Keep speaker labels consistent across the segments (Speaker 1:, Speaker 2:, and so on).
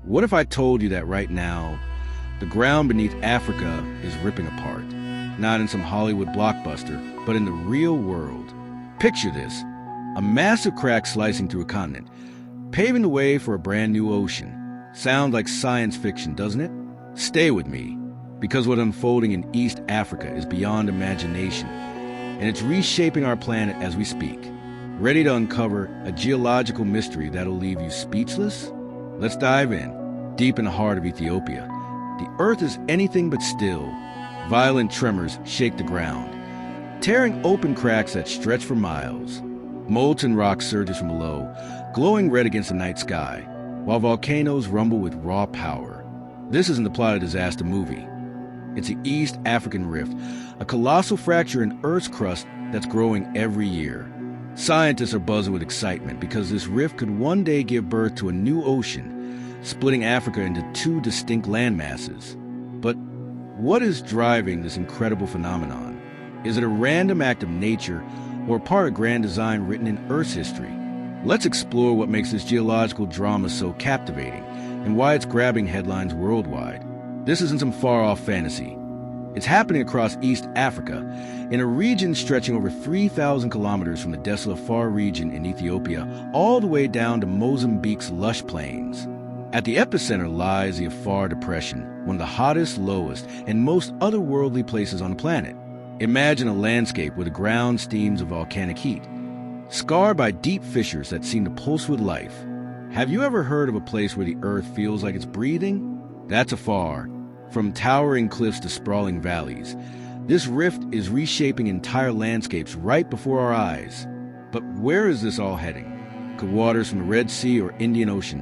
Speaker 1: What if I told you that right now, the ground beneath Africa is ripping apart? Not in some Hollywood blockbuster, but in the real world. Picture this, a massive crack slicing through a continent, paving the way for a brand new ocean. Sounds like science fiction, doesn't it? Stay with me, because what's unfolding in East Africa is beyond imagination, and it's reshaping our planet as we speak. Ready to uncover a geological mystery that'll leave you speechless? Let's dive in, deep in the heart of Ethiopia. The earth is anything but still. Violent tremors shake the ground, tearing open cracks that stretch for miles. Molten rock surges from below, glowing red against the night sky, while volcanoes rumble with raw power. This isn't the plot of a disaster movie. It's the East African Rift, a colossal fracture in Earth's crust that's growing every year. Scientists are buzzing with excitement because this rift could one day give birth to a new ocean, splitting Africa into two distinct landmasses. But what is driving this incredible phenomenon? Is it a random act of nature or part of grand design written in Earth's history? Let's explore what makes this geological drama so captivating and why it's grabbing headlines worldwide. This isn't some far-off fantasy. It's happening across East Africa, in a region stretching over 3,000 kilometers from the desolate far region in Ethiopia all the way down to Mozambique's lush plains. At the epicenter lies the Afar Depression, one of the hottest, lowest, and most otherworldly places on the planet. Imagine a landscape where the ground steams of volcanic heat, scarred by deep fissures that seem to pulse with life. Have you ever heard of a place where the earth feels like it's breathing? That's Afar. From towering cliffs to sprawling valleys, this rift is reshaping entire landscapes right before our eyes. But where is this all heading? Could waters from the Red Sea or Indian Ocean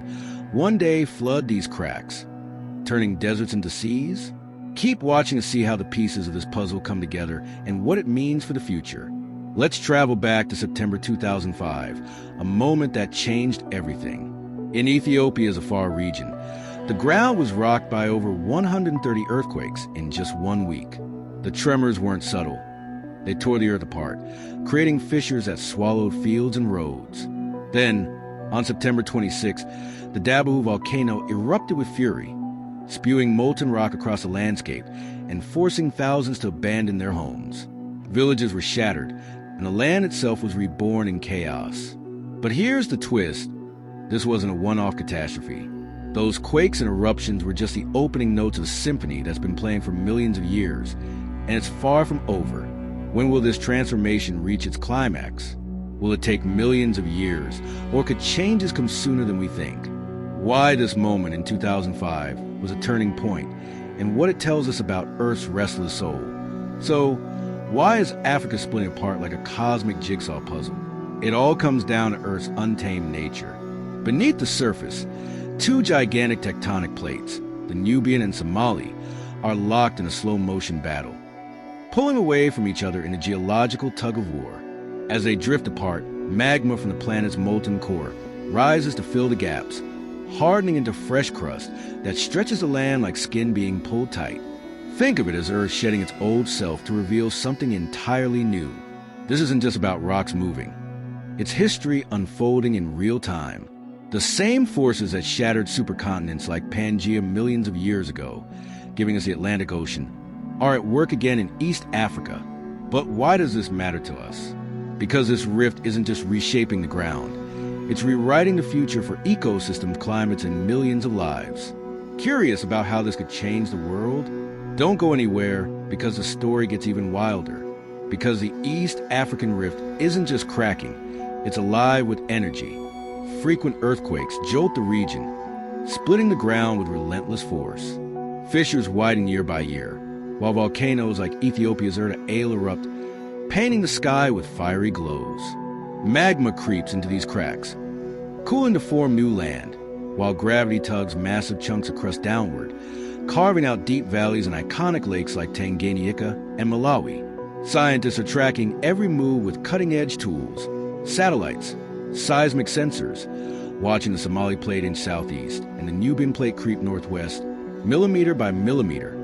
Speaker 1: one day flood these cracks, turning deserts into seas? Keep watching to see how the pieces of this puzzle come together and what it means for the future. Let's travel back to September 2005, a moment that changed everything. In Ethiopia's Afar region, the ground was rocked by over 130 earthquakes in just 1 week. The tremors weren't subtle. They tore the earth apart, creating fissures that swallowed fields and roads. Then, on September 26, the Dabu volcano erupted with fury, spewing molten rock across the landscape and forcing thousands to abandon their homes. Villages were shattered, and the land itself was reborn in chaos. But here's the twist. This wasn't a one-off catastrophe. Those quakes and eruptions were just the opening notes of a symphony that's been playing for millions of years, and it's far from over. When will this transformation reach its climax? Will it take millions of years, or could changes come sooner than we think? Why this moment in 2005 was a turning point, and what it tells us about Earth's restless soul. So, why is Africa splitting apart like a cosmic jigsaw puzzle? It all comes down to Earth's untamed nature. Beneath the surface, two gigantic tectonic plates, the Nubian and Somali, are locked in a slow-motion battle, pulling away from each other in a geological tug-of-war. As they drift apart, magma from the planet's molten core rises to fill the gaps, hardening into fresh crust that stretches the land like skin being pulled tight. Think of it as Earth shedding its old self to reveal something entirely new. This isn't just about rocks moving. It's history unfolding in real time. The same forces that shattered supercontinents like Pangaea millions of years ago, giving us the Atlantic Ocean, are at work again in East Africa. But why does this matter to us? Because this rift isn't just reshaping the ground. It's rewriting the future for ecosystem climates and millions of lives. Curious about how this could change the world? Don't go anywhere, because the story gets even wilder. Because the East African Rift isn't just cracking, it's alive with energy. Frequent earthquakes jolt the region, splitting the ground with relentless force. Fissures widen year by year, while volcanoes like Ethiopia's Erta erupt, painting the sky with fiery glows. Magma creeps into these cracks, cooling to form new land, while gravity tugs massive chunks of crust downward, carving out deep valleys and iconic lakes like Tanganyika and Malawi. Scientists are tracking every move with cutting-edge tools, satellites, seismic sensors, watching the Somali plate inch southeast and the Nubian plate creep northwest, millimeter by millimeter.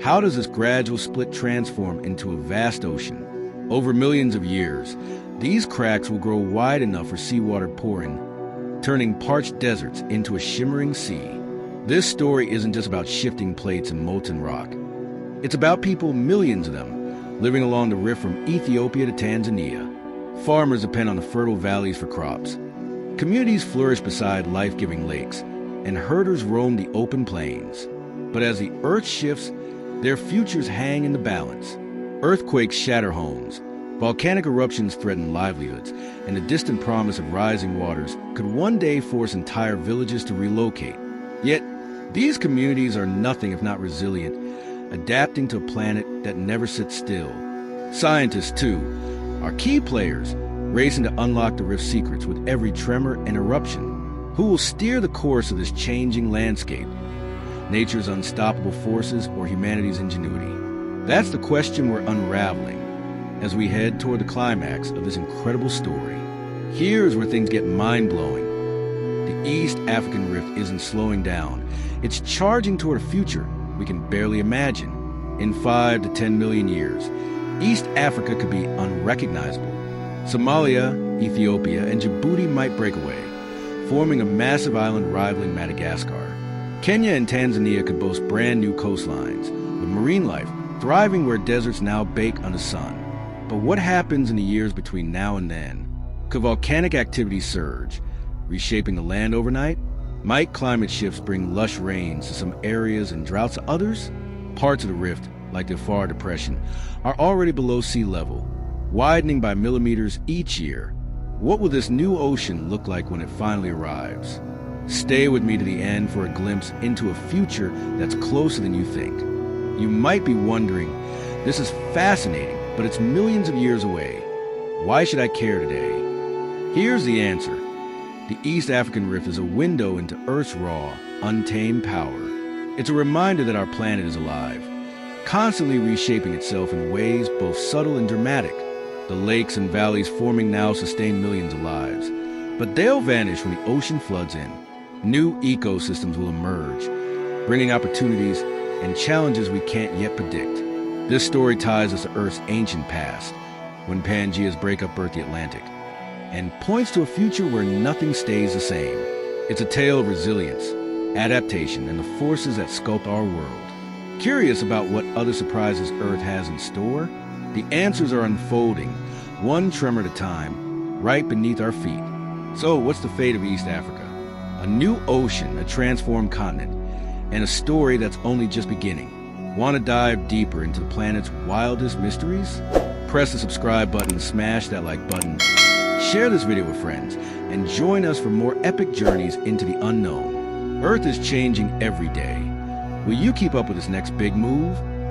Speaker 1: How does this gradual split transform into a vast ocean? Over millions of years, these cracks will grow wide enough for seawater pouring, turning parched deserts into a shimmering sea. This story isn't just about shifting plates and molten rock. It's about people, millions of them, living along the rift from Ethiopia to Tanzania. Farmers depend on the fertile valleys for crops. Communities flourish beside life-giving lakes, and herders roam the open plains. But as the earth shifts, their futures hang in the balance. Earthquakes shatter homes, volcanic eruptions threaten livelihoods, and the distant promise of rising waters could one day force entire villages to relocate. Yet, these communities are nothing if not resilient, adapting to a planet that never sits still. Scientists, too, are key players, racing to unlock the rift's secrets with every tremor and eruption. Who will steer the course of this changing landscape? Nature's unstoppable forces or humanity's ingenuity? That's the question we're unraveling as we head toward the climax of this incredible story. Here's where things get mind-blowing. The East African Rift isn't slowing down. It's charging toward a future we can barely imagine. In 5 to 10 million years, East Africa could be unrecognizable. Somalia, Ethiopia, and Djibouti might break away, forming a massive island rivaling Madagascar. Kenya and Tanzania could boast brand new coastlines, with marine life thriving where deserts now bake under sun. But what happens in the years between now and then? Could volcanic activity surge, reshaping the land overnight? Might climate shifts bring lush rains to some areas and droughts to others? Parts of the rift, like the Afar Depression, are already below sea level, widening by millimeters each year. What will this new ocean look like when it finally arrives? Stay with me to the end for a glimpse into a future that's closer than you think. You might be wondering, this is fascinating, but it's millions of years away. Why should I care today? Here's the answer. The East African Rift is a window into Earth's raw, untamed power. It's a reminder that our planet is alive, constantly reshaping itself in ways both subtle and dramatic. The lakes and valleys forming now sustain millions of lives, but they'll vanish when the ocean floods in. New ecosystems will emerge, bringing opportunities and challenges we can't yet predict. This story ties us to Earth's ancient past, when Pangeas break up the Atlantic, and points to a future where nothing stays the same. It's a tale of resilience, adaptation, and the forces that sculpt our world. Curious about what other surprises Earth has in store? The answers are unfolding, one tremor at a time, right beneath our feet. So, what's the fate of East Africa? A new ocean, a transformed continent, and a story that's only just beginning. Want to dive deeper into the planet's wildest mysteries? Press the subscribe button and smash that like button. Share this video with friends, and join us for more epic journeys into the unknown. Earth is changing every day. Will you keep up with this next big move?